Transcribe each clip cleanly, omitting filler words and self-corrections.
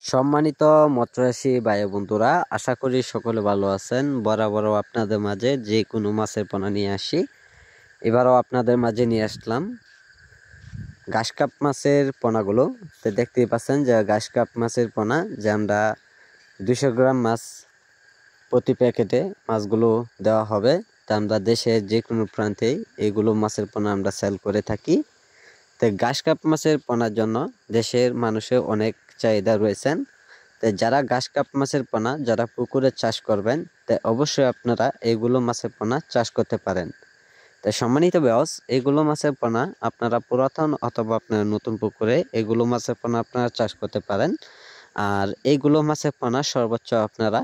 সম্মানিত মৎস্যচাষী ভাই বন্ধুরা, আশা করি সকলে ভালো আছেন। বরাবরও আপনাদের মাঝে যে কোনো মাছের পোনা নিয়ে আসি। এবারও আপনাদের মাঝে নিয়ে আসলাম ঘাস কাপ মাছের পোনাগুলো। তো দেখতেই পাচ্ছেন যে ঘাস কাপ মাছের পোনা, যে আমরা 200 গ্রাম মাছ প্রতি প্যাকেটে মাছগুলো দেওয়া হবে। তা আমরা দেশের যে কোনো প্রান্তেই এইগুলো মাছের পোনা আমরা সেল করে থাকি। তো ঘাস কাপ মাছের পোনার জন্য দেশের মানুষের অনেক চাহিদা রয়েছেন। যারা ঘাস কাপ মাছের পোনা যারা পুকুরে চাষ করবেন, তা অবশ্যই আপনারা এইগুলো মাছের পোনা চাষ করতে পারেন। তাই সম্মানিত ভিউয়ার্স, এইগুলো মাছের পোনা আপনারা পুরাতন অথবা আপনার নতুন পুকুরে এগুলো মাছের পোনা আপনারা চাষ করতে পারেন। আর এইগুলো মাছের পোনা সর্বোচ্চ আপনারা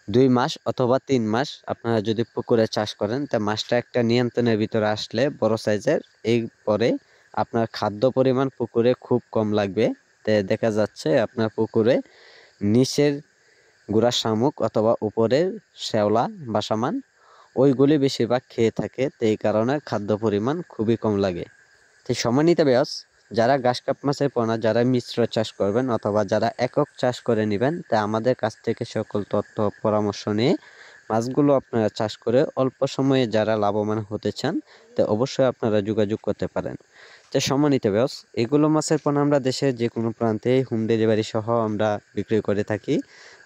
2 মাস অথবা 3 মাস আপনারা যদি পুকুরে চাষ করেন, তা মাছটা একটা নিয়ন্ত্রণের ভিতরে আসলে বড় সাইজের, এই পরে আপনার খাদ্য পরিমাণ পুকুরে খুব কম লাগবে। তে দেখা যাচ্ছে আপনার পুকুরে নিচের গুড়া শামুক অথবা উপরের শ্যাওলা বা সামান ওইগুলি বেশিরভাগ খেয়ে থাকে। তো এই কারণে খাদ্য পরিমাণ খুবই কম লাগে। তো সম্মানিত ভিউয়ার্স, যারা ঘাস কাপ মাছের পোনা যারা মিশ্র চাষ করবেন অথবা যারা একক চাষ করে নেবেন, তা আমাদের কাছ থেকে সকল তথ্য পরামর্শ নিয়ে মাছগুলো আপনারা চাষ করে অল্প সময়ে যারা লাভবান হতে চান, তো অবশ্যই আপনারা যোগাযোগ করতে পারেন। তো সম্মানিত ভিউয়ার্স, এগুলো মাছের পোনা আমরা দেশের যে কোনো প্রান্তে হোম ডেলিভারি সহ আমরা বিক্রি করে থাকি।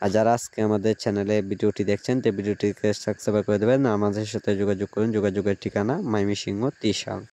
আর যারা আজকে আমাদের চ্যানেলে ভিডিওটি দেখছেন, তো ভিডিওটিকে সাবস্ক্রাইব করে দেবেন। আমাদের সাথে যোগাযোগ করুন। যোগাযোগের ঠিকানা ময়মনসিংহ 30 সাল।